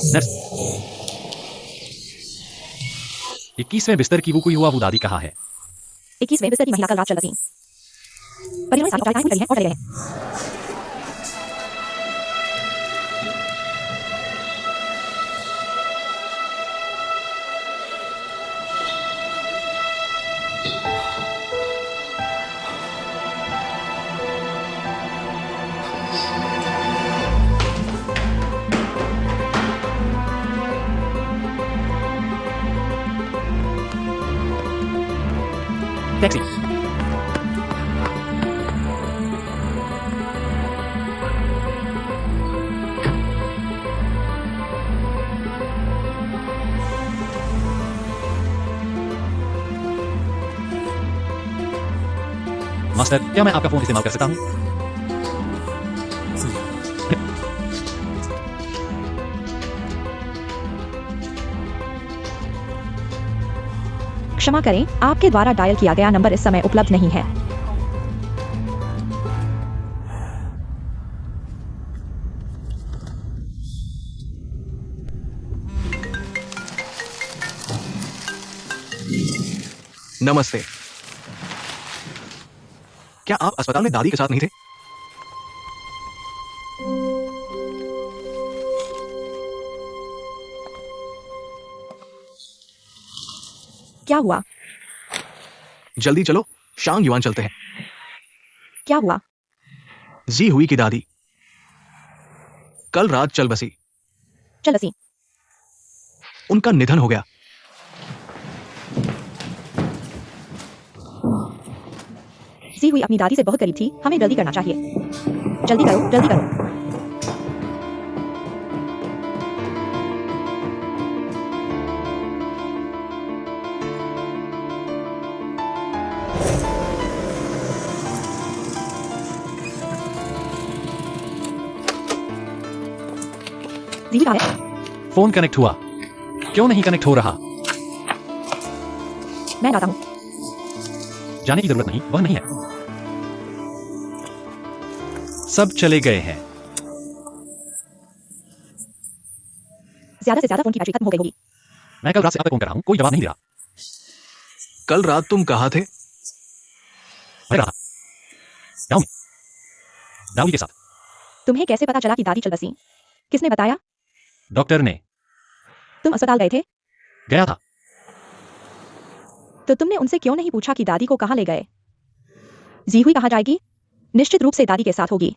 Nurse, 21वें बिस्तर की वो कोई हुआ वो दादी कहाँ है? 21वें बिस्तर की महिला कल रात चल बसी। परिजनों ने सारी औपचारिकताएं पूरी करी हैं और चले गए हैं। टैक्सी। मास्टर, क्या मैं आपका फोन इस्तेमाल कर सकता हूँ? क्षमा करें, आपके द्वारा डायल किया गया नंबर इस समय उपलब्ध नहीं है। नमस्ते। क्या आप अस्पताल में दादी के साथ नहीं थे? क्या हुआ? जल्दी चलो, शांग युआन चलते हैं। क्या हुआ? जी हुई की दादी कल रात चल बसी। चल बसी। उनका निधन हो गया। जी हुई अपनी दादी से बहुत करीब थी, हमें जल्दी करना चाहिए। जल्दी करो, जल्दी करो। जी हुई कहाँ है? फोन कनेक्ट हुआ, क्यों नहीं कनेक्ट हो रहा? मैं जाता हूँ। जाने की जरूरत नहीं, वह नहीं है। सब चले गए हैं। ज्यादा से ज्यादा फोन की बैटरी खत्म हो गई होगी। मैं कल रात से अब तक फोन कर रहा हूँ, कोई जवाब नहीं दे रहा। कल रात तुम कहाँ थे? मैं रहा गाँव में, दादी के साथ। तुम्हें कैसे पता चला कि दादी चल बसी? किसने बताया? डॉक्टर ने। तुम अस्पताल गए थे? गया था। तो तुमने उनसे क्यों नहीं पूछा कि दादी को कहाँ ले गए? जी हुई कहाँ जाएगी? निश्चित रूप से दादी के साथ होगी।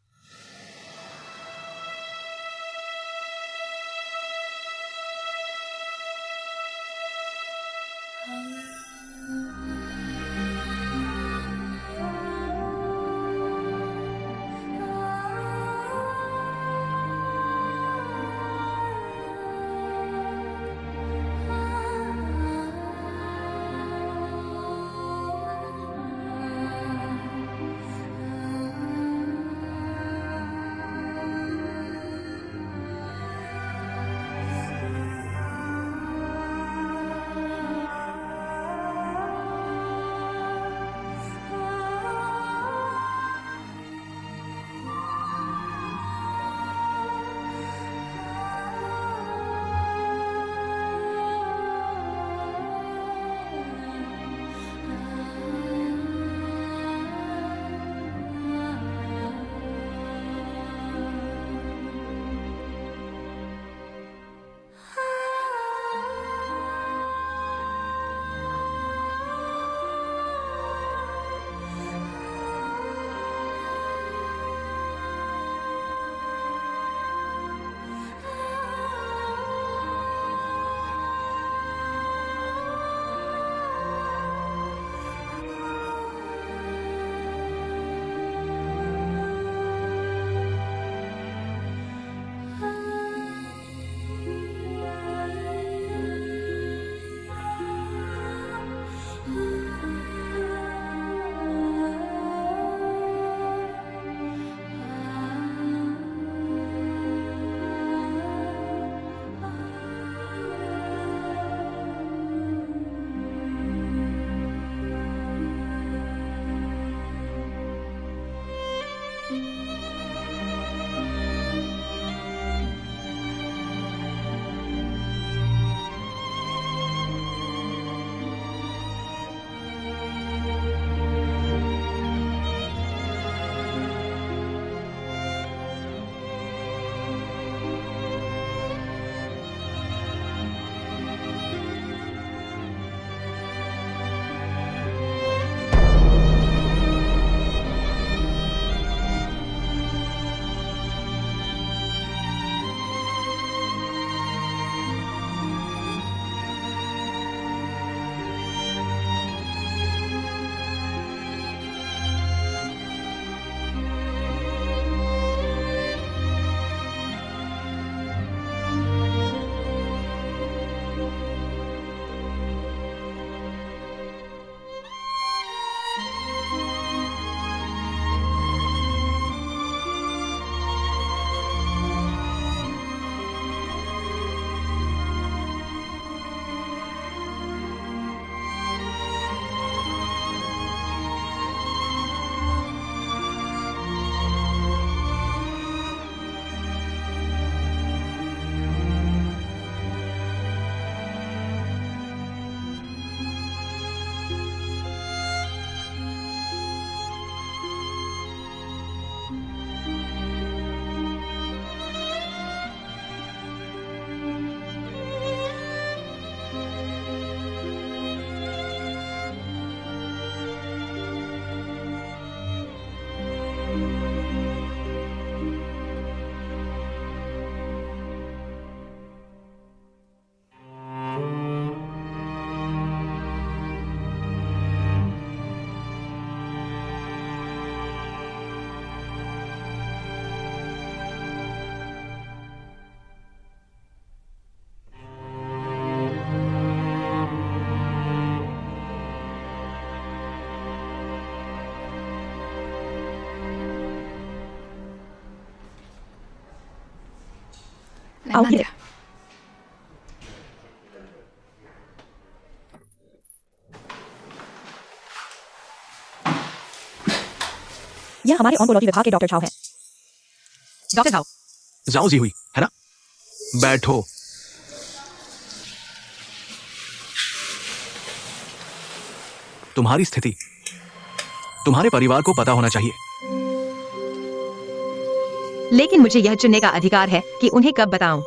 आओ यह हमारे ऑन्कोलॉजी विभाग के डॉक्टर झाओ हैं। डॉक्टर झाओ, जाओ जी हुई, है ना? बैठो। तुम्हारी स्थिति तुम्हारे परिवार को पता होना चाहिए। लेकिन मुझे यह चुनने का अधिकार है कि उन्हें कब बताऊं।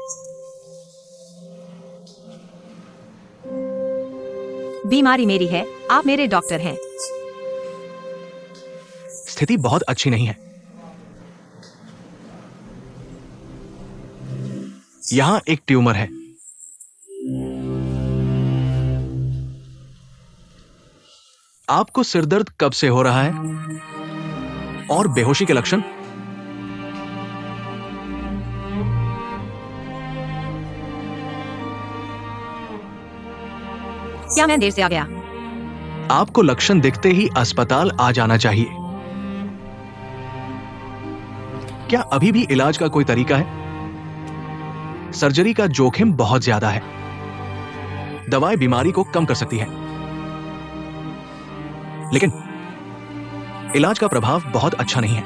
बीमारी मेरी है, आप मेरे डॉक्टर हैं। स्थिति बहुत अच्छी नहीं है। यहां एक ट्यूमर है। आपको सिरदर्द कब से हो रहा है? और बेहोशी के लक्षण? क्या मैं देर से आ गया? आपको लक्षण दिखते ही अस्पताल आ जाना चाहिए। क्या अभी भी इलाज का कोई तरीका है? सर्जरी का जोखिम बहुत ज्यादा है। दवाएं बीमारी को कम कर सकती है, लेकिन इलाज का प्रभाव बहुत अच्छा नहीं है।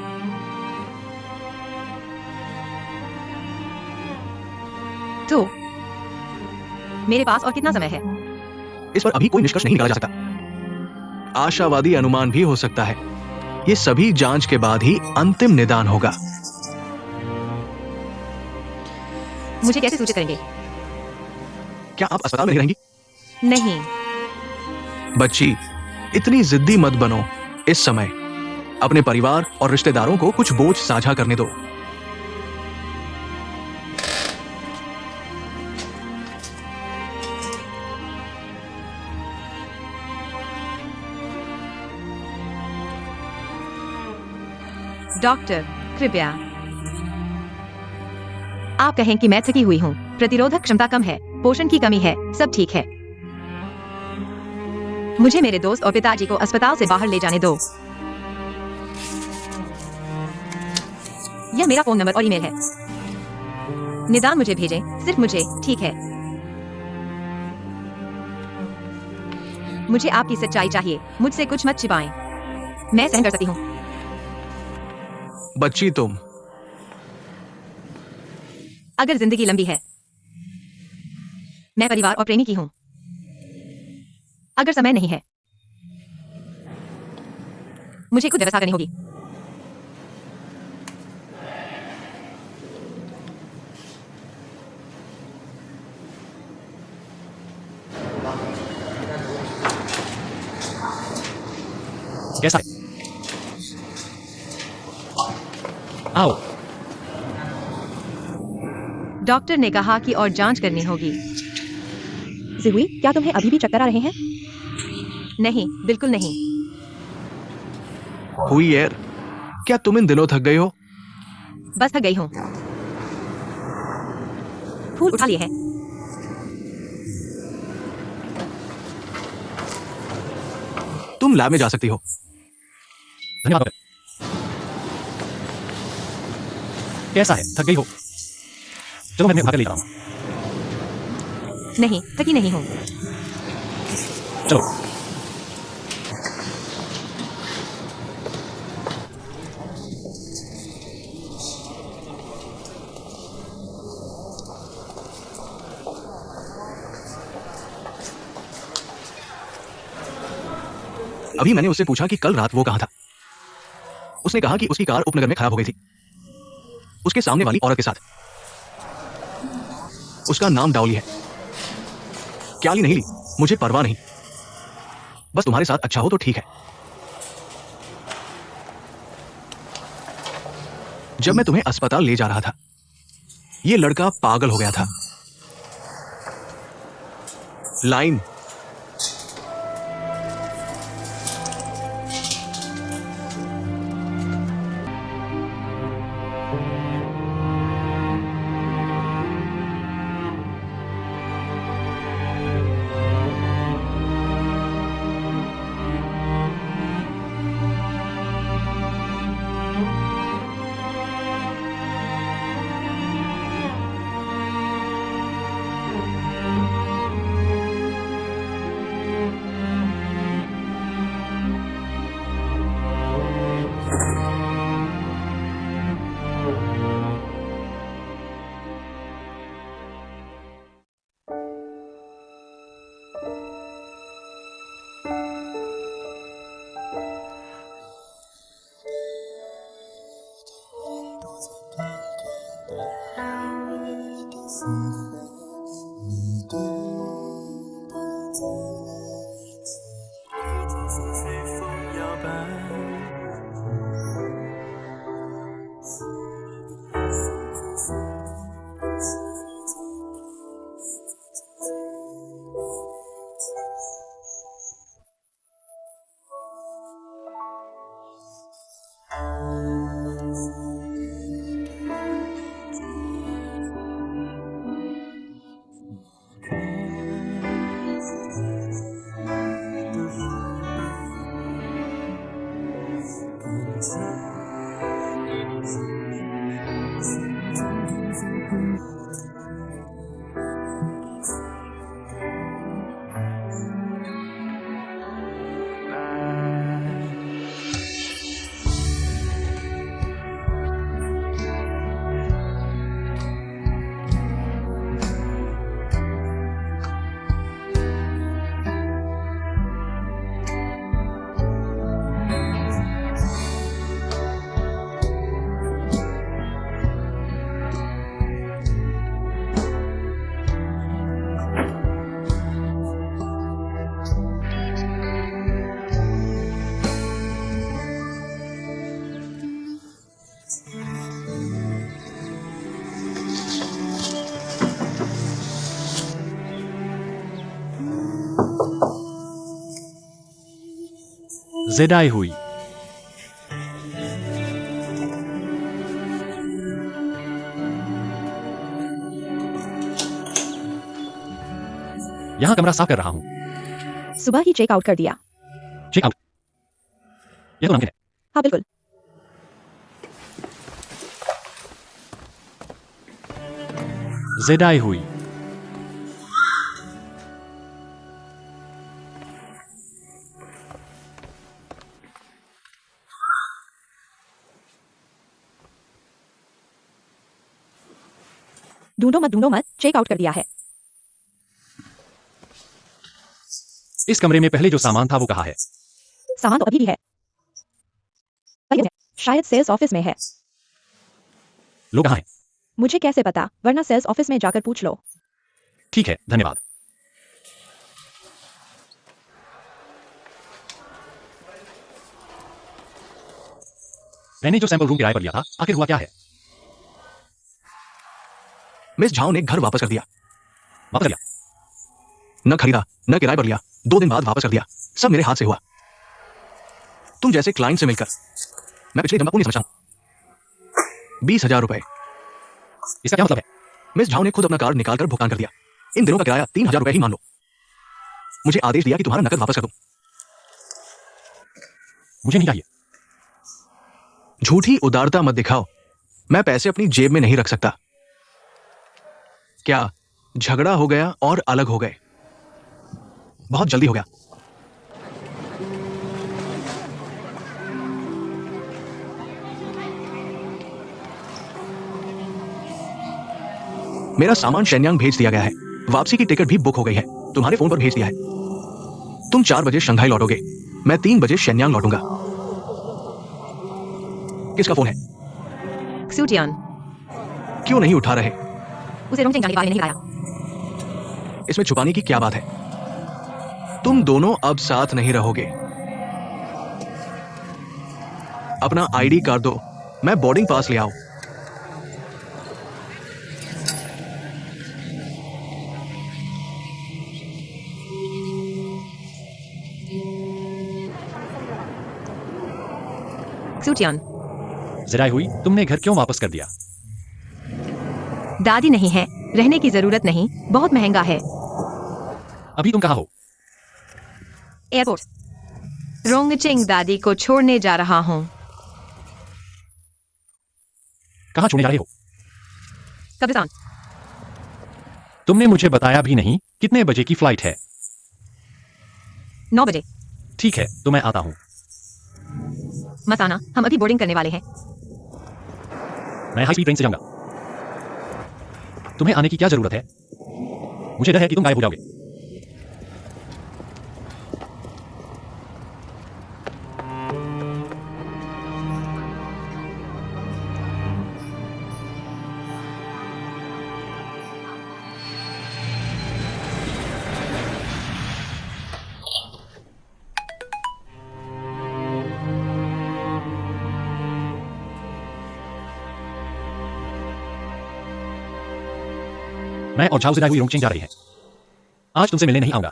तो मेरे पास और कितना समय है? इस पर अभी कोई निष्कर्ष नहीं निकाला जा सकता। आशावादी अनुमान भी हो सकता है। ये सभी जांच के बाद ही अंतिम निदान होगा। मुझे कैसे सूचित करेंगे? क्या आप अस्पताल में नहीं रहेंगी? नहीं। बच्ची, इतनी जिद्दी मत बनो। इस समय अपने परिवार और रिश्तेदारों को कुछ बोझ साझा करने दो। डॉक्टर, कृपया। आप कहें कि मैं थकी हुई हूँ, प्रतिरोधक क्षमता कम है, पोषण की कमी है, सब ठीक है। मुझे मेरे दोस्त और पिताजी को अस्पताल से बाहर ले जाने दो। यह मेरा फोन नंबर और ईमेल है। निदान मुझे भेजें, सिर्फ मुझे, ठीक है? मुझे आपकी सच्चाई चाहिए, मुझसे कुछ मत छिपाएं। मैं सहन कर सकती हूँ। बच्ची, तुम अगर जिंदगी लंबी है, मैं परिवार और प्रेमी की हूं। अगर समय नहीं है, मुझे खुद व्यवस्था करनी होगी। कैसा है? आओ। डॉक्टर ने कहा कि और जांच करनी होगी। जिहुई, क्या तुम्हें अभी भी चक्कर आ रहे हैं? नहीं, बिल्कुल नहीं। हुई यार, क्या तुम इन दिनों थक गई हो? बस थक गई हूँ। फूल उठा लिए हैं। तुम लैब में जा सकती हो। धन्यवाद डॉक्टर। कैसा है? थक गई हो? चलो मैं तुम्हें उठाकर ले जाता हूँ। नहीं, थकी नहीं हूँ। चलो। अभी मैंने उससे पूछा कि कल रात वो कहां था। उसने कहा कि उसकी कार उपनगर में खराब हो गई थी, उसके सामने वाली औरत के साथ। उसका नाम डाउली है। क्या ली नहीं ली, मुझे परवाह नहीं। बस तुम्हारे साथ अच्छा हो तो ठीक है। जब मैं तुम्हें अस्पताल ले जा रहा था, यह लड़का पागल हो गया था। लाइन। जेडाई हुई। यहां कमरा साफ कर रहा हूं। सुबह ही चेक आउट कर दिया। Check out. यह तो नामुमकिन है। हाँ बिल्कुल। जेडाई हुई। ढूंढो मत, चेक आउट कर दिया है। इस कमरे में पहले जो सामान था वो कहाँ है? सामान तो अभी भी है। शायद सेल्स ऑफिस में है। लोग कहाँ हैं? मुझे कैसे पता, वरना सेल्स ऑफिस में जाकर पूछ लो। ठीक है, धन्यवाद। मैंने जो सैंपल रूम किराए पर लिया था, आखिर हुआ क्या है? मिस झाओ ने घर वापस कर दिया। वापस कर दिया? न खरीदा, न किराए पर लिया, 2 दिन बाद वापस कर दिया। सब मेरे हाथ से हुआ। तुम जैसे क्लाइंट से मिलकर मैं पिछले जमा को नहीं समझता हूं। 20,000 रुपए। इसका क्या मतलब है? मिस झाओ ने खुद अपना कार्ड निकालकर भुगतान कर दिया। इन दिनों का किराया 3,000 रुपए ही मान लो। मुझे आदेश दिया कि तुम्हारा नकद वापस कर दूं। मुझे नहीं चाहिए। झूठी उदारता मत दिखाओ। मैं पैसे अपनी जेब में नहीं रख सकता। क्या झगड़ा हो गया और अलग हो गए? बहुत जल्दी हो गया। मेरा सामान शेन्यांग भेज दिया गया है। वापसी की टिकट भी बुक हो गई है। तुम्हारे फोन पर भेज दिया है। तुम 4 बजे शंघाई लौटोगे। मैं 3 बजे शेन्यांग लौटूंगा। किसका फोन है? क्सूटियन। क्यों नहीं उठा रहे? उसे रोंगचेंग जाने वाले नहीं लाया। इसमें छुपाने की क्या बात है? तुम दोनों अब साथ नहीं रहोगे। अपना आईडी कार्ड दो। मैं बोर्डिंग पास ले आऊं। क्सूटियन। जेडाई हुई, तुमने घर क्यों वापस कर दिया? दादी नहीं है, रहने की जरूरत नहीं, बहुत महंगा है। अभी तुम कहाँ हो? एयरपोर्ट। रोंगचेंग दादी को छोड़ने जा रहा हूं। कहाँ छोड़ने जा रहे हो? कब्रिस्तान। तुमने मुझे बताया भी नहीं कितने बजे की फ्लाइट है। 9 बजे। ठीक है, तो मैं आता हूँ। मत आना, हम अभी बोर्डिंग करने वाले हैं। मैं हाई स्पीड ट्रेन से जाऊंगा। तुम्हें आने की क्या जरूरत है? मुझे डर है कि तुम गायब हो जाओगे। मैं और झाओ जेडाई हुई रोंगचेंग जा रही हैं। आज तुमसे मिलने नहीं आऊंगा।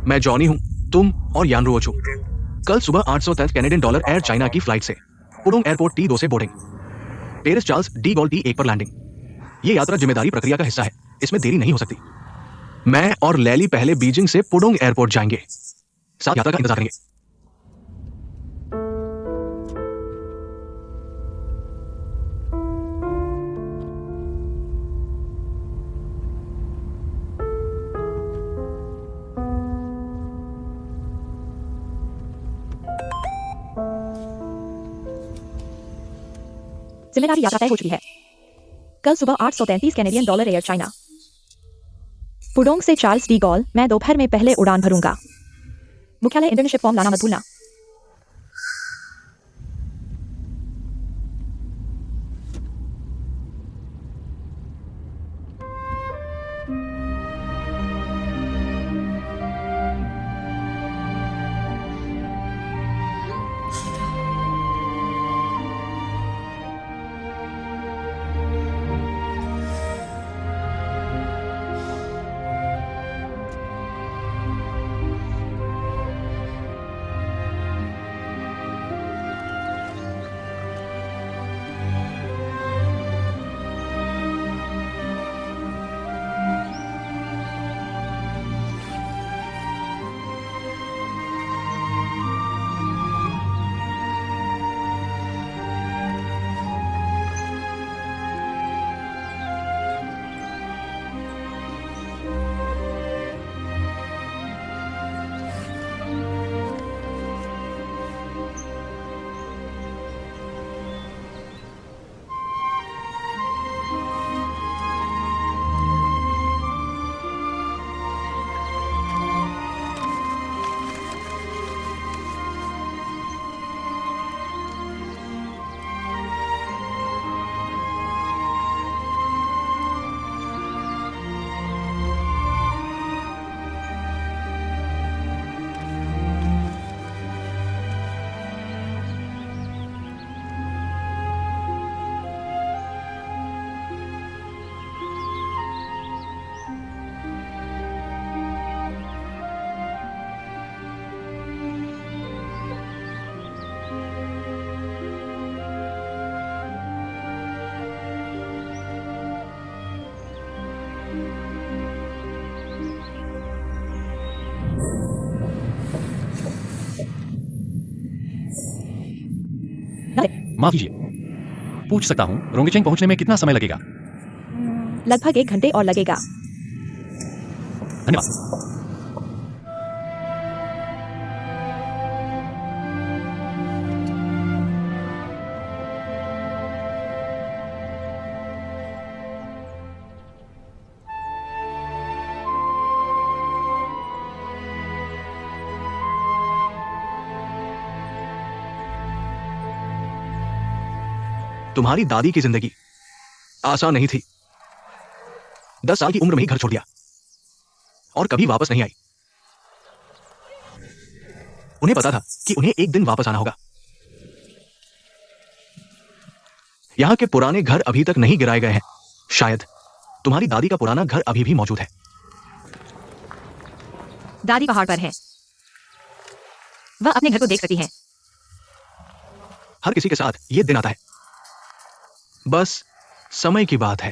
मैं जॉनी हूं। तुम और यान रुओचू। कल सुबह 810 कैनेडियन डॉलर एयर चाइना की फ्लाइट से पुडोंग एयरपोर्ट T2 से boarding. Paris Charles de Gaulle T1 पर लैंडिंग। ये यात्रा जिम्मेदारी प्रक्रिया का हिस्सा है। इसमें देरी नहीं हो सकती। मैं और लैली पहले बीजिंग से पुडोंग एयरपोर्ट जाएंगे। साथ यात्रा का इंतजार करेंगे। जिम्मेदारी यात्रा तय हो चुकी है। कल सुबह $833 एयर चाइना। पुडोंग से चार्ल्स डी गॉल। मैं दोपहर में पहले उड़ान भरूंगा। मुख्यालय इंटर्नशिप फॉर्म लाना मत भूलना। माफ कीजिए, पूछ सकता हूँ रोंगचेंग पहुंचने में कितना समय लगेगा? लगभग 1 घंटे और लगेगा। धन्यवाद। तुम्हारी दादी की जिंदगी आसान नहीं थी। 10 साल की उम्र में ही घर छोड़ दिया और कभी वापस नहीं आई। उन्हें पता था कि उन्हें एक दिन वापस आना होगा। यहां के पुराने घर अभी तक नहीं गिराए गए हैं। शायद तुम्हारी दादी का पुराना घर अभी भी मौजूद है। दादी पहाड़ पर है। वह अपने घर को देख सकती है। हर किसी के साथ यह दिन आता है, बस समय की बात है।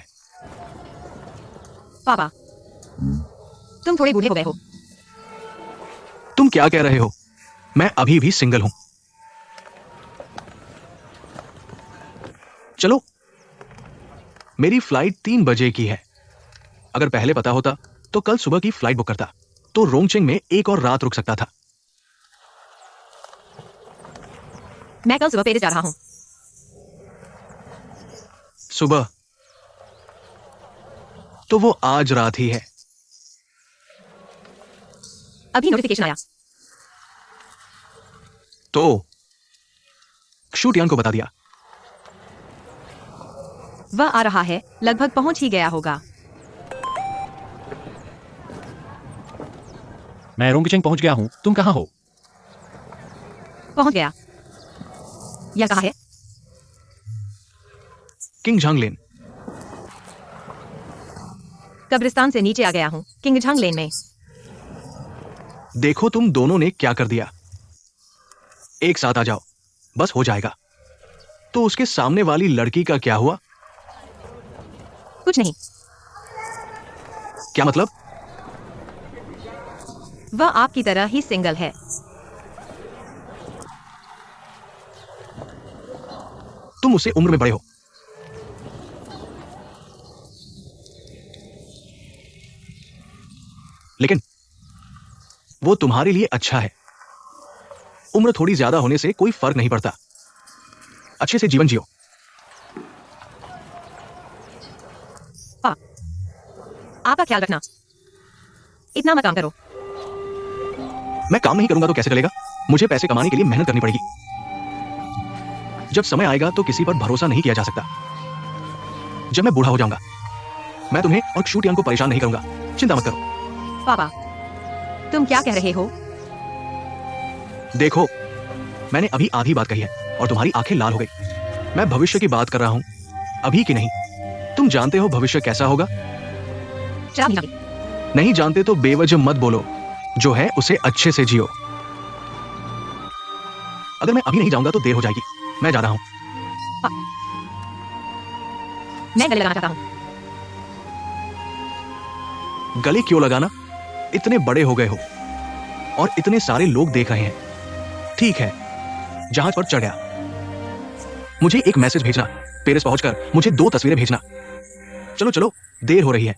पापा, तुम थोड़े बूढ़े हो गए हो। तुम क्या कह रहे हो? मैं अभी भी सिंगल हूं। चलो, मेरी फ्लाइट 3 बजे की है। अगर पहले पता होता तो कल सुबह की फ्लाइट बुक करता, तो रोंगचेंग में एक और रात रुक सकता था। मैं कल सुबह पेरिस जा रहा हूं। सुबह? तो वो आज रात ही है। अभी नोटिफिकेशन आया। तो क्षुटियान को बता दिया। वह आ रहा है, लगभग पहुंच ही गया होगा। मैं रोंगचेंग पहुंच गया हूं। तुम कहां हो? पहुंच गया। यह कहाँ है? किंगझांग लेन। कब्रिस्तान से नीचे आ गया हूं, किंगझांग लेन में। देखो तुम दोनों ने क्या कर दिया। एक साथ आ जाओ, बस हो जाएगा। तो उसके सामने वाली लड़की का क्या हुआ? कुछ नहीं। क्या मतलब? वह आपकी तरह ही सिंगल है। तुम उससे उम्र में बड़े हो। लेकिन वो तुम्हारे लिए अच्छा है। उम्र थोड़ी ज्यादा होने से कोई फर्क नहीं पड़ता। अच्छे से जीवन जियो। आपका ख्याल रखना। इतना मत काम करो। मैं काम नहीं करूंगा तो कैसे चलेगा? मुझे पैसे कमाने के लिए मेहनत करनी पड़ेगी। जब समय आएगा तो किसी पर भरोसा नहीं किया जा सकता। जब मैं बूढ़ा हो जाऊंगा, मैं तुम्हें और क्षुटियान को परेशान नहीं करूंगा। चिंता मत करो। पापा, तुम क्या कह रहे हो? देखो, मैंने अभी आधी बात कही है और तुम्हारी आंखें लाल हो गई। मैं भविष्य की बात कर रहा हूं, अभी की नहीं। तुम जानते हो भविष्य कैसा होगा? शराब नहीं। नहीं जानते तो बेवजह मत बोलो। जो है उसे अच्छे से जियो। अगर मैं अभी नहीं जाऊंगा तो देर हो जाएगी। मैं जा रहा हूं। मैं गले लगाना चाहता हूँ। गले क्यों लगाना? इतने बड़े हो गए हो और इतने सारे लोग देख रहे हैं। ठीक है, जहाज पर चढ़ गया। मुझे एक मैसेज भेजना। पेरिस पहुंचकर मुझे 2 तस्वीरें भेजना। चलो चलो, देर हो रही है।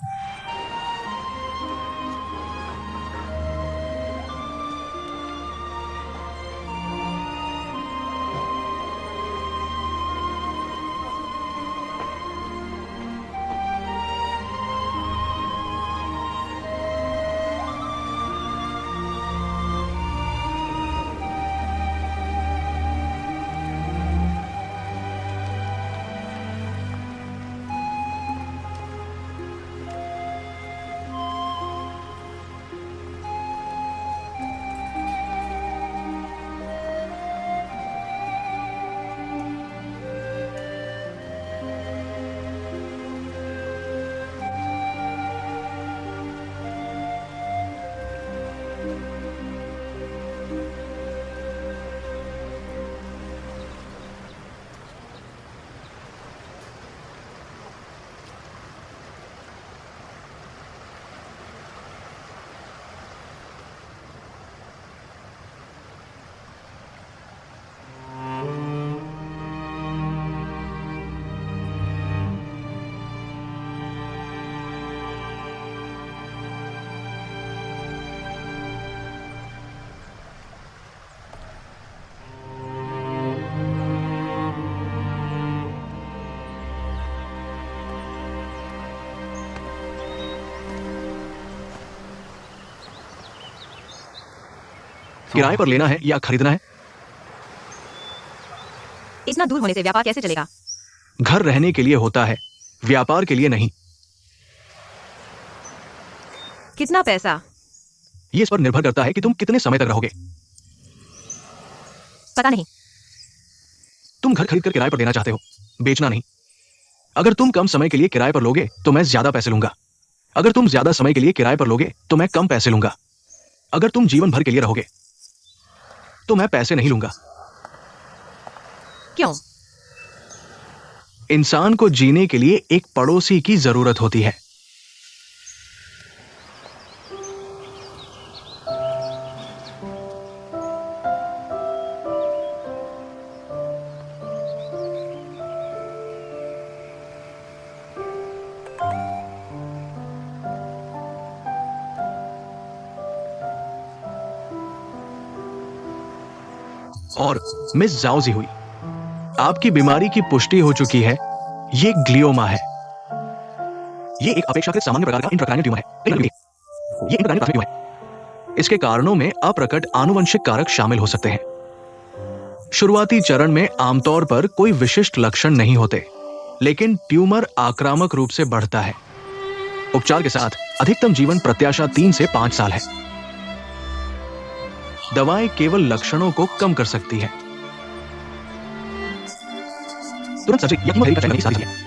किराए पर लेना है या खरीदना है? इतना दूर होने से व्यापार कैसे चलेगा? घर रहने के लिए होता है, व्यापार के लिए नहीं। कितना पैसा? ये इस पर निर्भर करता है कि तुम कितने समय तक रहोगे। पता नहीं। तुम घर खरीद कर किराए पर देना चाहते हो, बेचना नहीं। अगर तुम कम समय के लिए किराए पर लोगे तो मैं ज्यादा पैसे लूंगा। अगर तुम ज्यादा समय के लिए किराए पर लोगे तो मैं कम पैसे लूंगा। अगर तुम जीवन भर के लिए रहोगे तो मैं पैसे नहीं लूंगा। क्यों? इंसान को जीने के लिए एक पड़ोसी की जरूरत होती है। और मिस जाओजी हुई, आपकी बीमारी की पुष्टि हो चुकी है। ये ग्लियोमा है। ये एक अपेक्षाकृत सामान्य प्रकार का इंट्राक्रैनियल ट्यूमर है। ये इंट्राक्रैनियल ट्यूमर है। इसके कारणों में अप्रकट आनुवंशिक कारक शामिल हो सकते हैं। शुरुआती चरण में आमतौर पर कोई विशिष्ट लक्षण नहीं होते, लेकिन ट्यूमर आक्रामक रूप से बढ़ता है। उपचार के साथ अधिकतम जीवन प्रत्याशा 3 से 5 साल है। दवाएं केवल लक्षणों को कम कर सकती है। तुरंत सर्जरी या कीमोथेरेपी का चयन करने की सलाह दी है।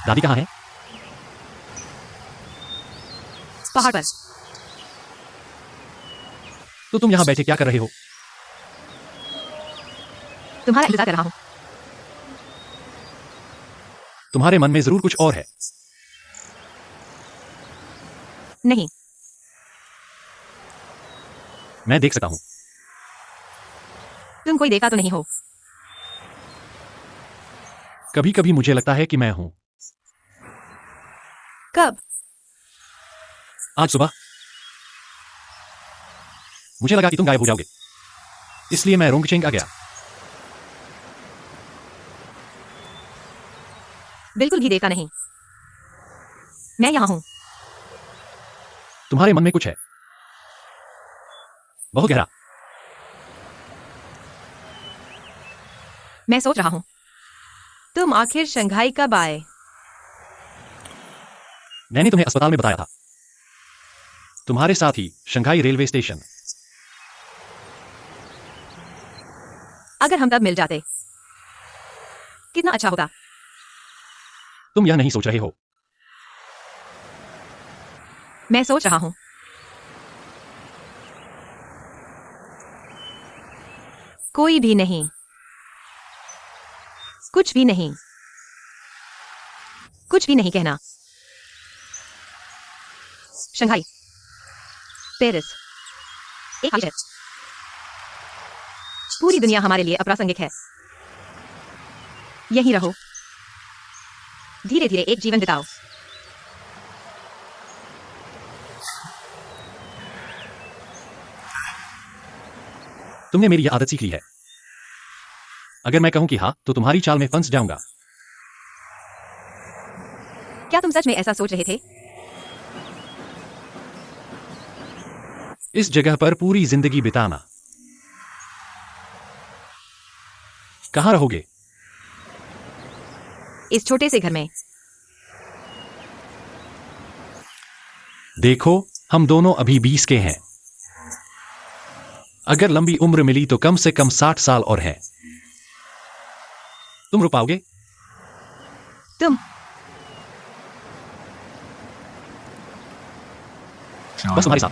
दादी कहाँ है? पहाड़ पर। तो तुम यहाँ बैठे क्या कर रहे हो? तुम्हारा इंतजार कर रहा हूँ। तुम्हारे मन में जरूर कुछ और है। नहीं, मैं देख सकता हूँ। तुम कोई देखा तो नहीं हो। कभी कभी मुझे लगता है कि मैं हूँ। कब? आज सुबह मुझे लगा कि तुम गायब हो जाओगे, इसलिए मैं रोंगचेंग आ गया। बिल्कुल भी देखा नहीं। मैं यहाँ हूँ। तुम्हारे मन में कुछ है, बहुत गहरा। मैं सोच रहा हूँ, तुम आखिर शंघाई कब आए? मैंने तुम्हें अस्पताल में बताया था, तुम्हारे साथ ही शंघाई रेलवे स्टेशन। अगर हम तब मिल जाते कितना अच्छा होगा। तुम यह नहीं सोच रहे हो। मैं सोच रहा हूँ। कोई भी नहीं, कुछ भी नहीं, कुछ भी नहीं कहना। शंघाई, पेरिस, एक शहर। पूरी दुनिया हमारे लिए अप्रासंगिक है। यहीं रहो, धीरे धीरे एक जीवन बिताओ। तुमने मेरी यह आदत सीख ली है। अगर मैं कहूं कि हाँ, तो तुम्हारी चाल में फंस जाऊंगा। क्या तुम सच में ऐसा सोच रहे थे? इस जगह पर पूरी जिंदगी बिताना। कहां रहोगे? इस छोटे से घर में। देखो, हम दोनों अभी 20 के हैं। अगर लंबी उम्र मिली तो कम से कम 60 साल और है। तुम रुक पाओगे? तुम बस तुम्हारे साथ।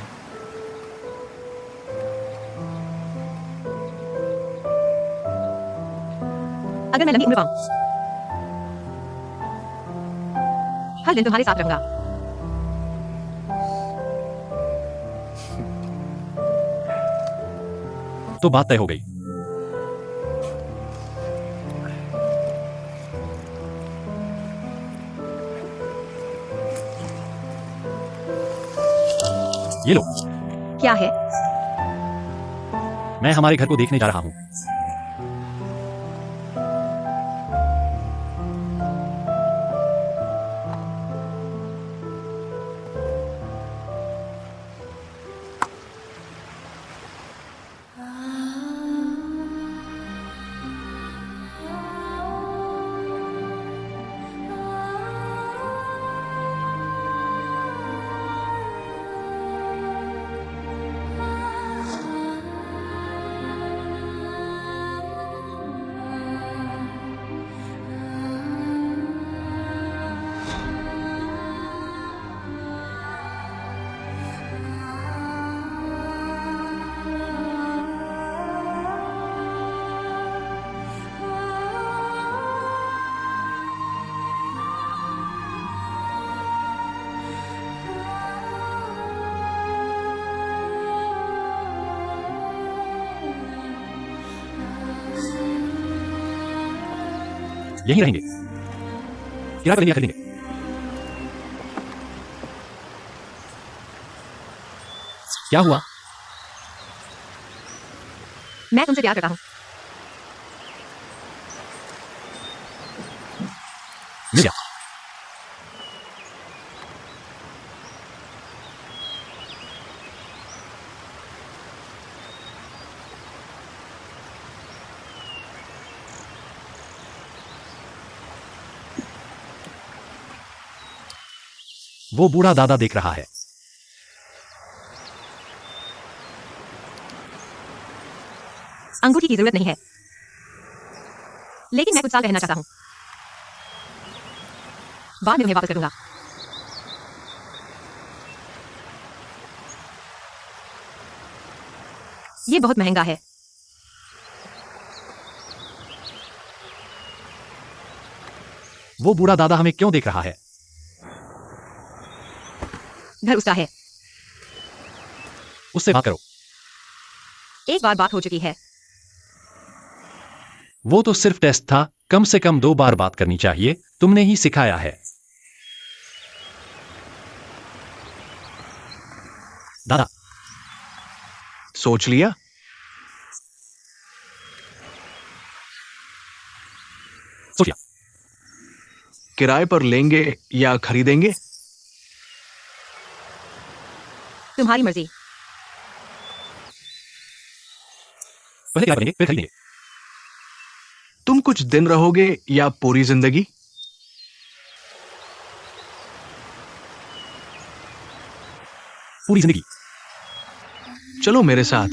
अगर मैं लंबी उम्र पाऊं, हर दिन तुम्हारे साथ रहूंगा। तो बात तय हो गई। ये लो, क्या है? मैं हमारे घर को देखने जा रहा हूं। यहीं रहेंगे, किराए पर लिया खरीदेंगे। क्या हुआ? मैं तुमसे प्यार करता हूं। मिल गया। वो बूढ़ा दादा देख रहा है। अंगूठी की जरूरत नहीं है, लेकिन मैं कुछ साल रहना चाहता हूं। बाद में उन्हें वापस कर दूंगा। ये बहुत महंगा है। वो बूढ़ा दादा हमें क्यों देख रहा है? घर उसका है। उससे बात करो। एक बार बात हो चुकी है। वो तो सिर्फ टेस्ट था, कम से कम 2 बार बात करनी चाहिए, तुमने ही सिखाया है। दादा, सोच लिया? सोच लिया। किराए पर लेंगे या खरीदेंगे? तुम्हारी मर्जी। पहले किराए पर लेंगे, फिर खरीदेंगे। तुम कुछ दिन रहोगे या पूरी जिंदगी? पूरी जिंदगी। चलो मेरे साथ।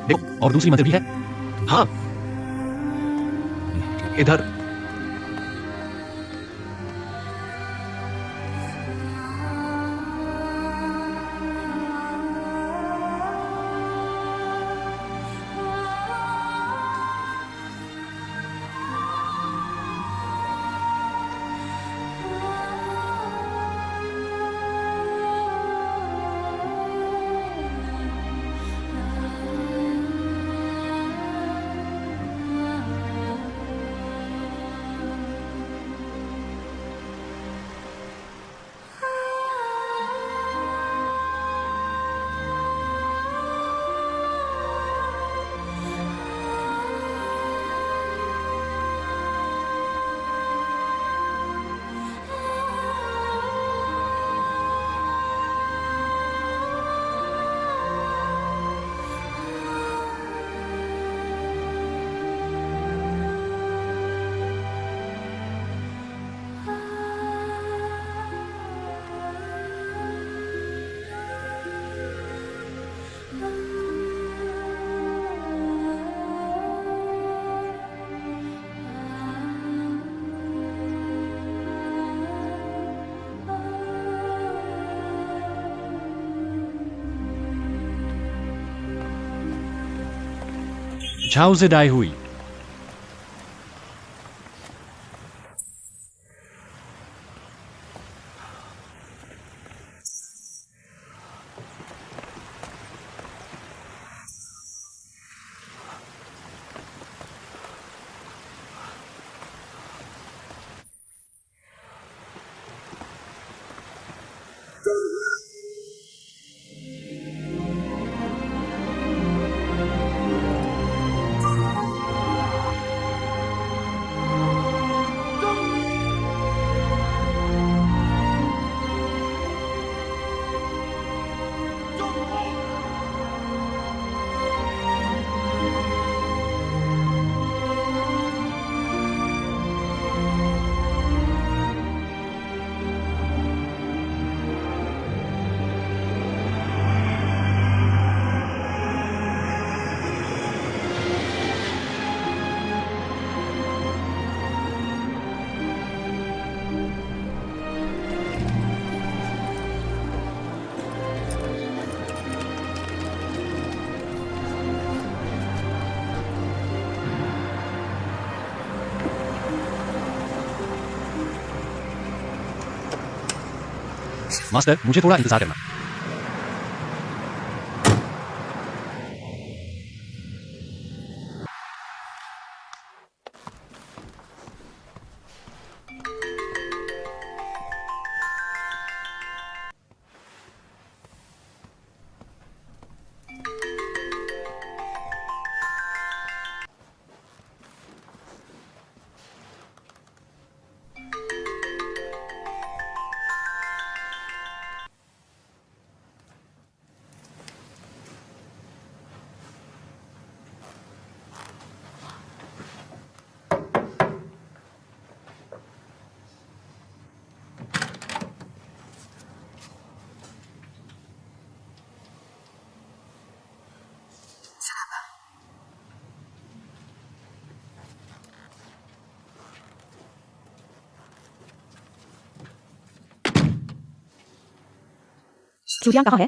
देखो, और दूसरी मंजिल भी है। हाँ, इधर। झाओ से डाई हुई। मास्टर, मुझे थोड़ा इंतजार करना। चूटियां कहाँ है?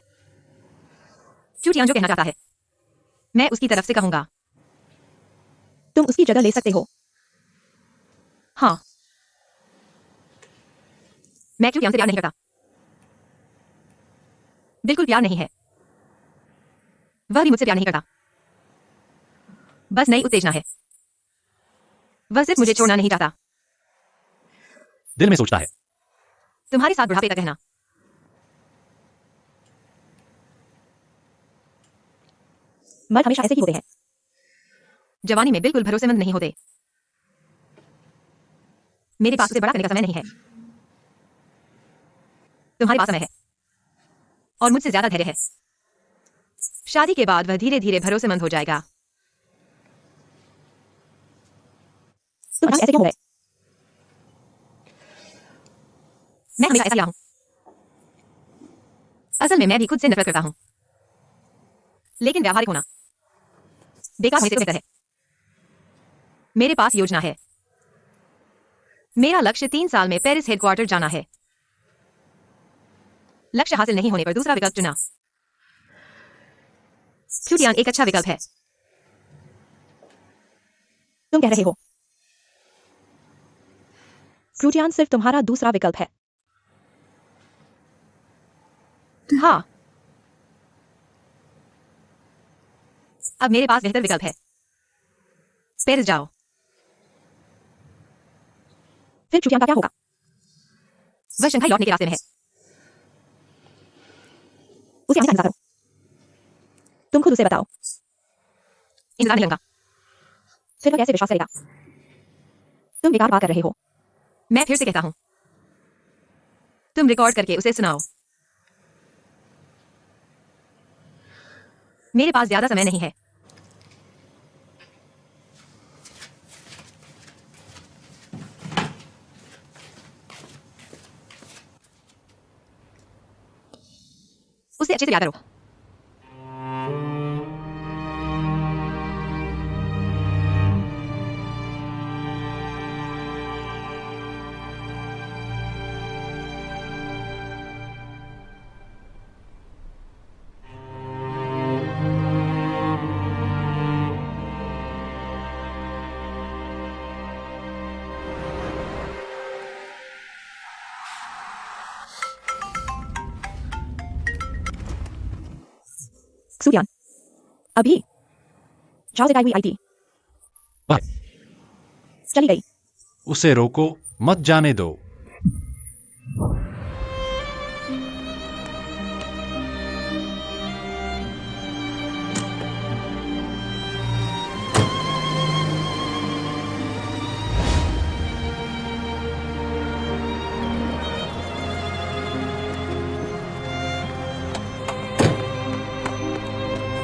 चूटियां जो कहना चाहता है मैं उसकी तरफ से कहूंगा। तुम उसकी जगह ले सकते हो। हाँ, मैं चूटियां से प्यार नहीं करता, बिल्कुल प्यार नहीं है। वह भी मुझसे प्यार नहीं करता, बस नई उत्तेजना है। वह सिर्फ मुझे छोड़ना नहीं चाहता। दिल में सोचता है। तुम्हारे साथ बुढ़ापे तक रहना। मर्द हमेशा ऐसे ही होते हैं। जवानी में बिल्कुल भरोसेमंद नहीं होते। मेरे पास उसे बड़ा करने का समय नहीं है। तुम्हारे पास समय है और मुझसे ज्यादा धैर्य है। शादी के बाद वह धीरे धीरे भरोसेमंद हो जाएगा। तुम अचानक ऐसे क्यों हो गए? मैं हमेशा ऐसा रहा हूं। असल में मैं भी खुद से नफरत करता हूं, लेकिन व्यावहारिक होना बेकार होने से बेहतर है। मेरे पास योजना है। मेरा लक्ष्य 3 साल में पेरिस हेडक्वार्टर जाना है। लक्ष्य हासिल नहीं होने पर दूसरा विकल्प चुना। चूटियां एक अच्छा विकल्प है। तुम कह रहे हो फ्रूटियान सिर्फ तुम्हारा दूसरा विकल्प है? हाँ, अब मेरे पास बेहतर विकल्प है। पेरिस जाओ। फिर चूटियां का क्या होगा? वह शंघाई लौटने के रास्ते में है। उसे आने का इंतजार करो। तुम खुद उसे बताओ। इंतजार नहीं लूंगा। फिर वह कैसे विश्वास करेगा? तुम बेकार बात कर रहे हो। मैं फिर से कहता हूं, तुम रिकॉर्ड करके उसे सुनाओ। मेरे पास ज्यादा समय नहीं है। उसे अच्छे से याद करो। सूर्यान अभी जाओ से गायब हुई आई थी। वह चली गई। उसे रोको, मत जाने दो।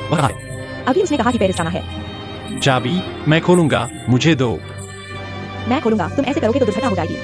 वह आए। अभी उसने कहा कि पेरिस जाना है। चाबी मैं खोलूंगा, मुझे दो। मैं खोलूंगा। तुम ऐसे करोगे तो दुर्घटना हो जाएगी।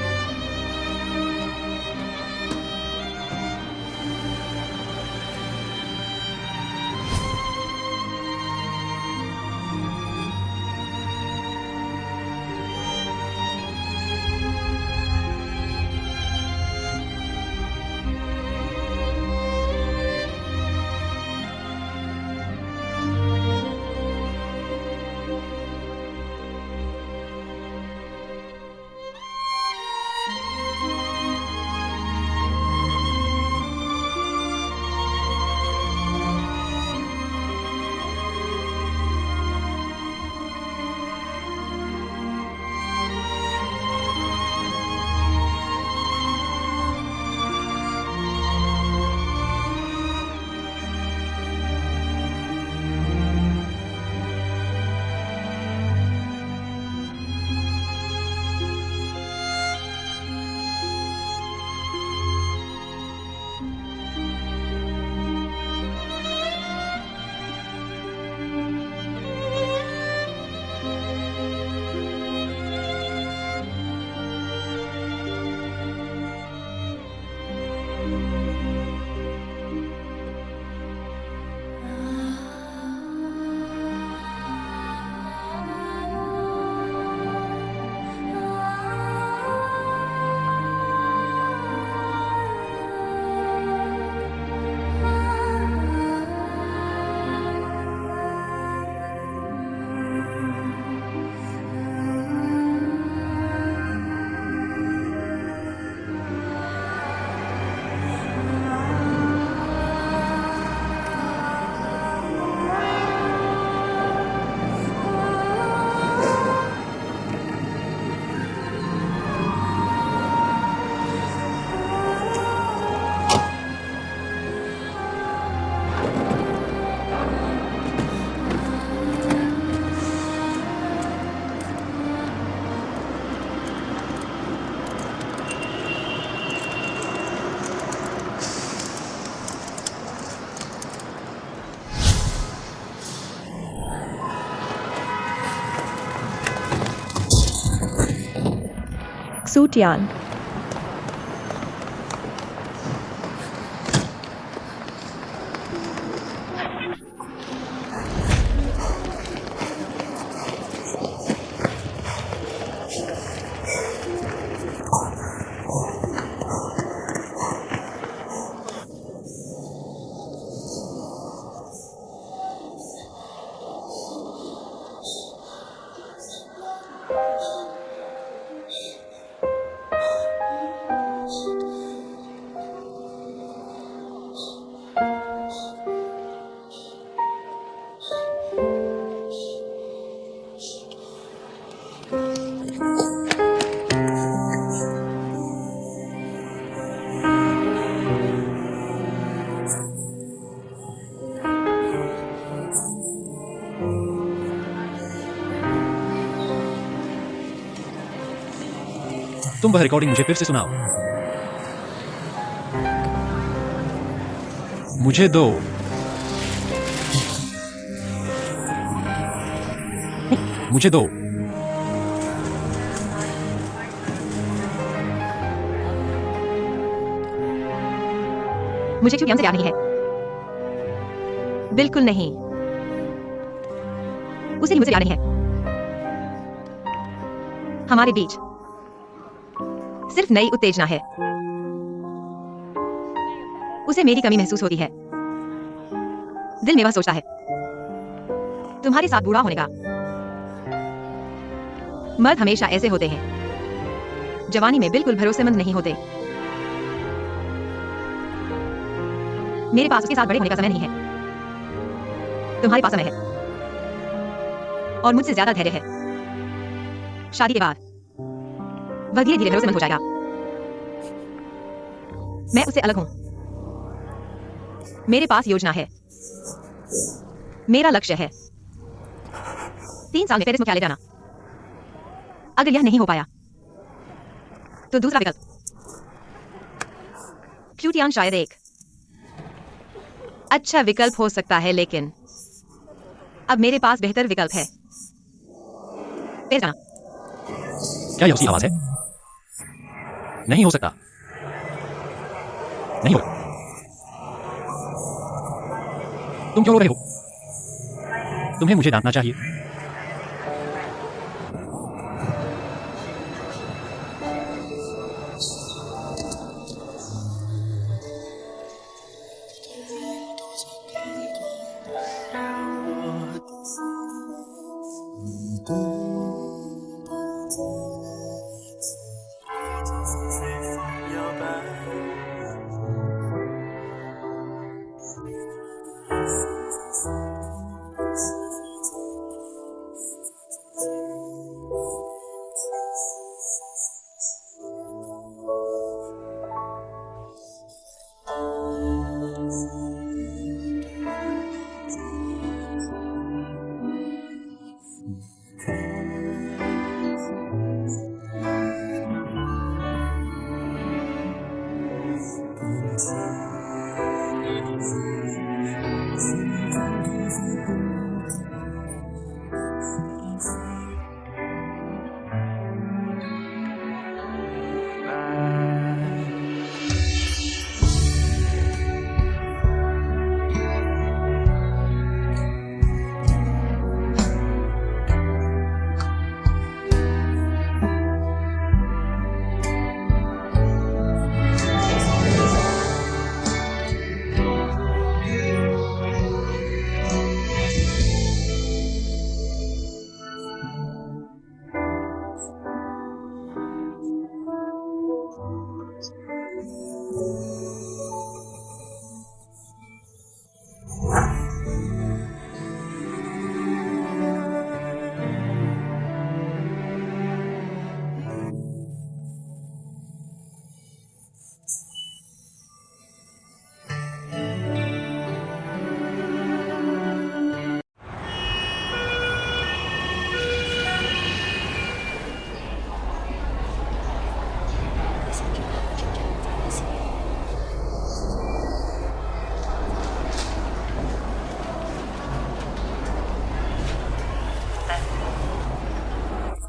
Xu Tian. तुम वह रिकॉर्डिंग मुझे फिर से सुनाओ। मुझे दो। मुझे दो। मुझे क्यों से याद नहीं है। बिल्कुल नहीं। उसे मुझे याद नहीं है। हमारे बीच सिर्फ नई उत्तेजना है। उसे मेरी कमी महसूस होती है। दिल में वह सोचता है तुम्हारे साथ बूढ़ा होने का। मर्द हमेशा ऐसे होते हैं, जवानी में बिल्कुल भरोसेमंद नहीं होते। मेरे पास उसके साथ बड़े होने का समय नहीं है। तुम्हारे पास समय है और मुझसे ज्यादा धैर्य है। शादी के बाद वह धीरे धीरे भरोसेमंद हो जाएगा। मैं उससे अलग हूं। मेरे पास योजना है। मेरा लक्ष्य है 3 साल में पेरिस मुख्यालय जाना। अगर यह नहीं हो पाया तो दूसरा विकल्प क्यूटियान शायद एक अच्छा विकल्प हो सकता है, लेकिन अब मेरे पास बेहतर विकल्प है। पेरिस जाना। क्या यह उसकी आवाज है? नहीं हो सकता। नहीं होगा। तुम क्यों रो रहे हो? तुम्हें मुझे डांटना चाहिए।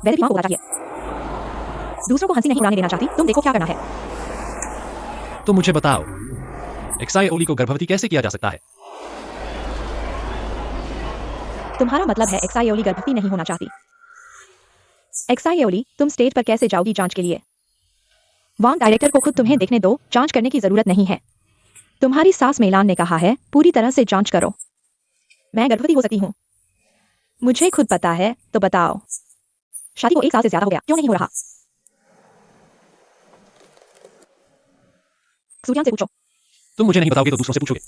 वैसे भी मां को पता चाहिए। दूसरों को हंसी नहीं उड़ाने देना चाहती, तुम देखो क्या करना है। तो मुझे बताओ, एक्साई ओली को गर्भवती कैसे किया जा सकता है? तुम्हारा मतलब है एक्साइओली गर्भवती नहीं होना चाहती। एक्साइओली, तुम स्टेज पर कैसे जाओगी जांच के लिए? वांग डायरेक्टर को खुद तुम्हें देखने दो, जांच करने की जरूरत नहीं है। तुम्हारी सास मेलान ने कहा है पूरी तरह से जांच करो। मैं गर्भवती हो सकती हूँ। मुझे खुद पता है, तो बताओ। शादी को 1 साल से ज्यादा हो गया, क्यों नहीं हो रहा? सूर्यान से पूछो। तुम मुझे नहीं बताओगे तो दूसरों से पूछोगे।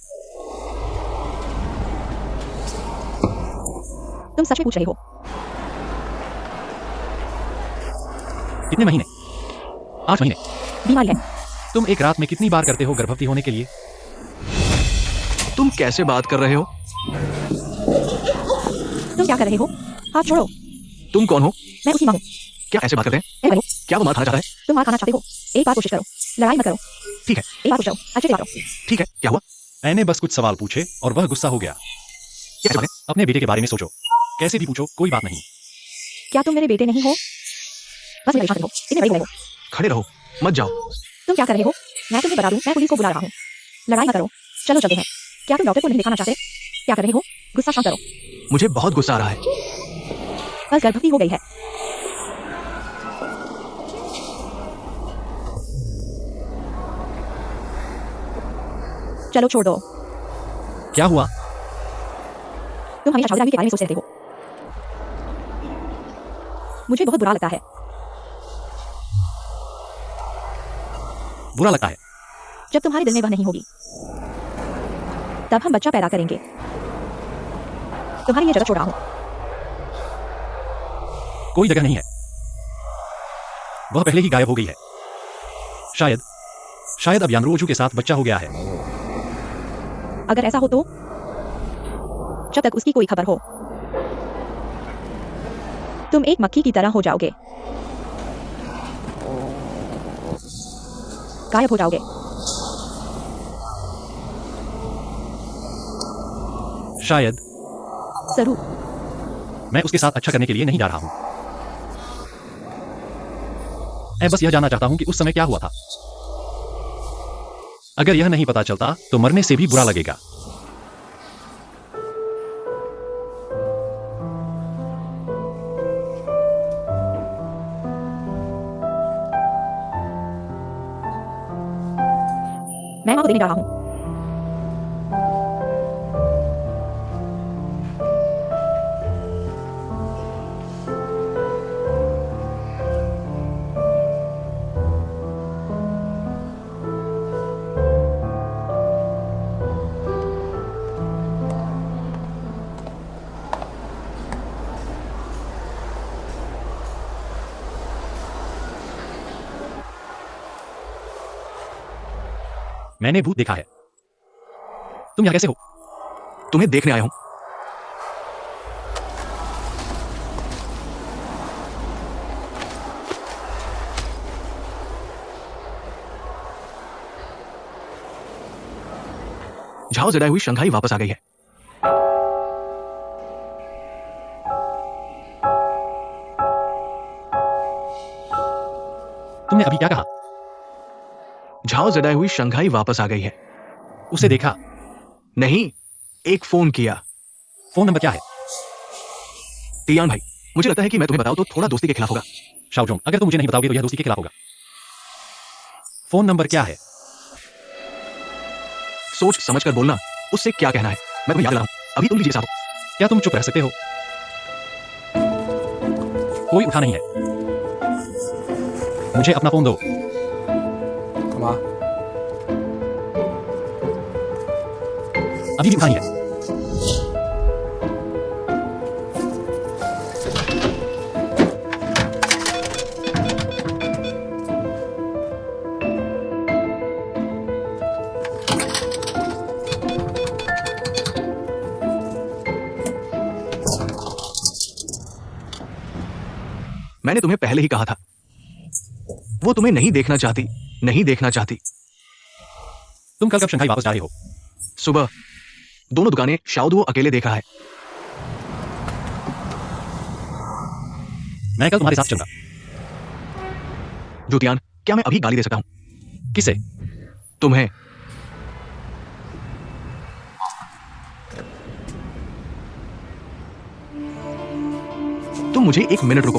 तुम सच में पूछ रहे हो? कितने महीने? 8 महीने। बीमारी है। तुम एक रात में कितनी बार करते हो गर्भवती होने के लिए? तुम कैसे बात कर रहे हो? तुम क्या कर रहे हो? हाथ छोड़ो। तुम कौन हो? मैं उसकी माँ हूँ। क्या ऐसे बात कर रहे हैं? ए भाई, क्या वो मार खाना चाहता है? तुम मार खाना चाहते हो? एक बार कोशिश करो, लड़ाई मत करो। ठीक है, एक बार कोशिश करो, अच्छे से बात करो। ठीक है, क्या हुआ? मैंने बस कुछ सवाल पूछे और वह गुस्सा हो गया। कैसे बने? अपने बेटे के बारे में सोचो। कैसे भी पूछो, कोई बात नहीं। क्या तुम मेरे बेटे नहीं हो? बस मेरा विश्वास रखो, इतने बड़े हो गए हो। खड़े रहो, मत जाओ। तुम क्या कर रहे हो? मैं तुम्हें बता दूं, मैं पुलिस को बुला रहा हूँ। लड़ाई मत करो, चलो चलते हैं। क्या तुम डॉक्टर को नहीं दिखाना चाहते? क्या कर रहे हो? गुस्सा शांत करो। मुझे बहुत गुस्सा आ रहा है। बस गर्भवती हो गई है। चलो छोड़ दो। क्या हुआ? तुम हमेशा शादी के बारे में सोचते रहते हो। मुझे बहुत बुरा लगता है। बुरा लगता है? जब तुम्हारे दिल में वह नहीं होगी, तब हम बच्चा पैदा करेंगे। तुम्हारी ये जगह छोड़ रहा हूं। कोई जगह नहीं है। वह पहले ही गायब हो गई है। शायद अब यानरोजू के साथ बच्चा हो गया है। अगर ऐसा हो तो? जब तक उसकी कोई खबर हो, तुम एक मक्खी की तरह हो जाओगे, गायब हो जाओगे। शायद जरूर। मैं उसके साथ अच्छा करने के लिए नहीं जा रहा हूं। मैं बस यह जानना चाहता हूं कि उस समय क्या हुआ था। अगर यह नहीं पता चलता तो मरने से भी बुरा लगेगा। मैं मां को देने जा रहा हूं। मैंने भूत देखा है। तुम यहां कैसे हो? तुम्हें देखने आया हूं। झाओ जड़ाई हुई शंघाई वापस आ गई है। तुमने अभी क्या कहा? झाओ जड़ाई हुई शंघाई वापस आ गई है। उसे देखा? नहीं, एक फोन किया। फोन नंबर क्या है? तियान भाई, मुझे लगता है कि मैं तुम्हें बताऊं तो थोड़ा दोस्ती के खिलाफ होगा। शाओजोंग, अगर तुम मुझे नहीं बताओगे तो यह दोस्ती के खिलाफ होगा। फोन नंबर क्या है? सोच समझ कर बोलना, उससे क्या कहना है। मैं तुम्हें याद दिला रहा हूं, अभी तुम लीजिए साहब। क्या तुम चुप रह सकते हो? कोई उठा नहीं है। मुझे अपना फोन दो। अभी भी उठा नहीं है। मैंने तुम्हें पहले ही कहा था, वो तुम्हें नहीं देखना चाहती, नहीं देखना चाहती। तुम कल कब शंघाई वापस जा रहे हो? सुबह। दोनों दुकानें शाओदुओ अकेले देखा है। मैं कल तुम्हारे साथ चलूंगा। ज्योतियान, क्या मैं अभी गाली दे सकता हूं? किसे? तुम्हें। तुम मुझे एक मिनट रुको।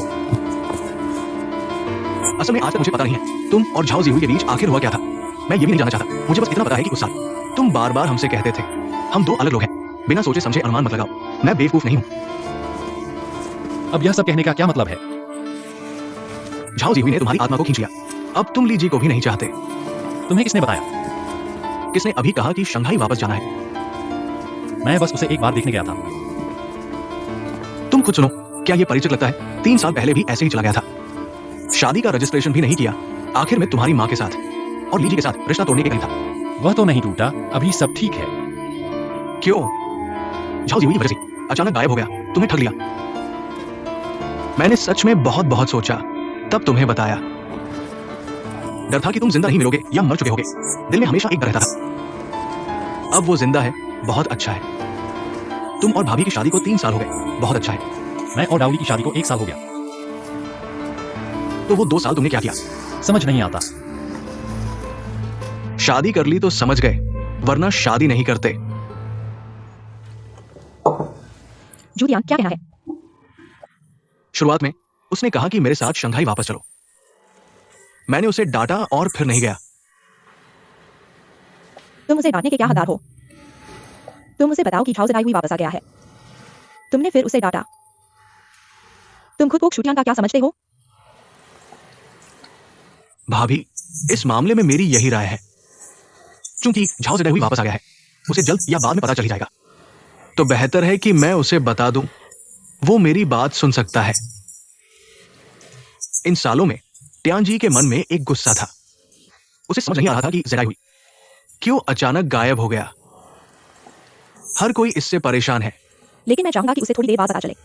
असल में आज तक मुझे पता नहीं है तुम और झाओ जीहुई के बीच आखिर हुआ क्या था। मैं ये भी नहीं जानना चाहता। मुझे बस इतना पता है कि उस साल तुम बार बार हमसे कहते थे हम दो अलग लोग हैं। बिना सोचे समझे अनुमान मत लगाओ। मैं बेवकूफ नहीं हूं। अब यह सब कहने का क्या मतलब है? झाओ जीहुई ने तुम्हारी आत्मा को खींच लिया। अब तुम ली जी को भी नहीं चाहते। तुम्हें किसने बताया? किसने अभी कहा कि शंघाई वापस जाना है? मैं बस उसे एक बार देखने गया था। तुम खुद सुनो, क्या यह परिचित लगता है? 3 साल पहले भी ऐसे ही चला गया था। शादी का रजिस्ट्रेशन भी नहीं किया। आखिर में तुम्हारी माँ के साथ और लीजी के साथ रिश्ता तोड़ने के करीब था। वह तो नहीं टूटा, अभी सब ठीक है। क्यों? झाओ जीहुई की वजह से अचानक गायब हो गया, तुम्हें ठग लिया। मैंने सच में बहुत बहुत सोचा, तब तुम्हें बताया। डर था कि तुम जिंदा नहीं मिलोगे या मर चुके होगे। दिल में हमेशा एक डर रहता था। अब वो जिंदा है, बहुत अच्छा है। तुम और भाभी की शादी को 3 साल हो गए, बहुत अच्छा है। मैं और डाउली की शादी को 1 साल हो गया। तो वो 2 साल तुमने क्या किया? समझ नहीं आता। शादी कर ली तो समझ गए, वरना शादी नहीं करते। जूलियन, क्या कहना है? शुरुआत में उसने कहा कि मेरे साथ शंघाई वापस चलो। मैंने उसे डांटा और फिर नहीं गया। तुम उसे डांटने के क्या हकदार हो? तुम उसे बताओ कि झाओ जीहुई वापस आ गया है। तुमने फिर उसे डांटा। तुम खुद को क्षुतियान का क्या समझते हो? भाभी, इस मामले में मेरी यही राय है। क्योंकि झाओ जीहुई वापस आ गया है, उसे जल्द या बाद में पता चल ही जाएगा। तो बेहतर है कि मैं उसे बता दूं। वो मेरी बात सुन सकता है। इन सालों में ट्यानजी के मन में एक गुस्सा था। उसे समझ नहीं आ रहा था कि जीहुई क्यों अचानक गायब हो गया। हर कोई इससे परेशान है। लेकिन मैं चाहूंगा कि उसे थोड़ी देर बाद पता चले।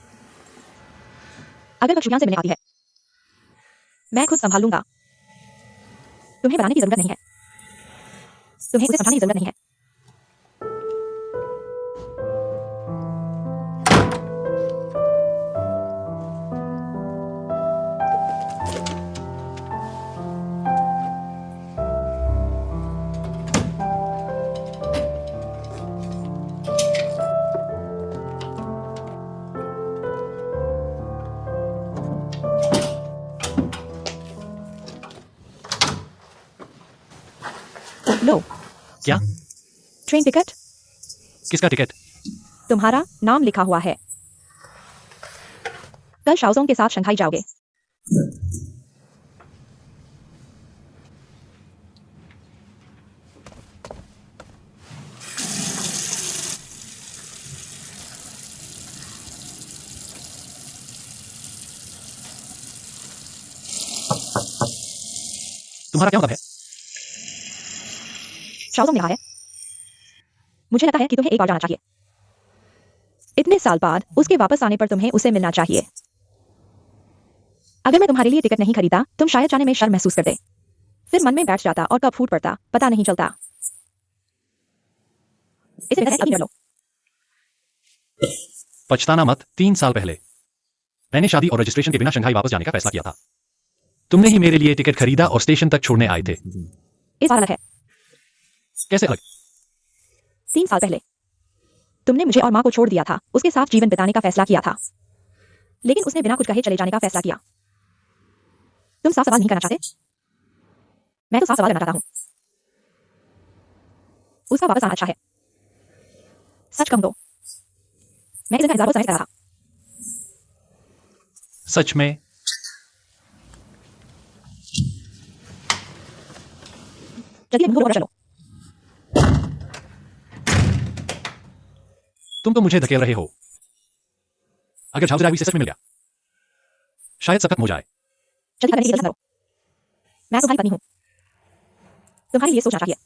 अगर वह क्षुतियान से मिलने आती है, मैं खुद संभाल लूंगा। तुम्हें बनाने की जरूरत नहीं है। तुम्हें उसे समझाने की जरूरत नहीं है। लो, क्या? Train ticket. किसका टिकट? तुम्हारा नाम लिखा हुआ है। कल शाओजोंग के साथ शंघाई जाओगे। तुम्हारा क्या मतलब है? शाओजोंग ने कहा है, मुझे लगता है कि तुम्हें एक बार जाना चाहिए। इतने साल बाद उसके वापस आने पर तुम्हें उसे मिलना चाहिए। अगर मैं तुम्हारे लिए टिकट नहीं खरीदा, तुम शायद जाने में शर्म महसूस करते। फिर मन में बैठ जाता और कब फूट पड़ता पता नहीं चलता। इसे बेहतर है अभी डर लो। पछताना मत। 3 साल पहले मैंने शादी और रजिस्ट्रेशन के बिना शंघाई वापस जाने का फैसला किया था। तुमने ही मेरे लिए टिकट खरीदा और स्टेशन तक छोड़ने आए थे। इस बार अलग है। कैसे अलग? 3 साल पहले तुमने मुझे और माँ को छोड़ दिया था, उसके साथ जीवन बिताने का फैसला किया था। लेकिन उसने बिना कुछ कहे चले जाने का फैसला किया। तुम साफ सवाल नहीं करना चाहते? मैं तो साफ सवाल करना चाहता हूँ। उसका वापस आना अच्छा है। सच कहूं तो मैं इस दिन का इंतजार बहुत समय से कर रहा था। सच में? जल्दी मुंह खोलो और चलो। तुम तो मुझे धकेल रहे हो। अगर झाओ जीहुई से सच में मिल गया, शायद सब खत्म हो जाए। जल्दी करने की जल्दी करो। मैं तुम्हारी पत्नी हूं। तुम्हारे लिए सोचना चाहिए।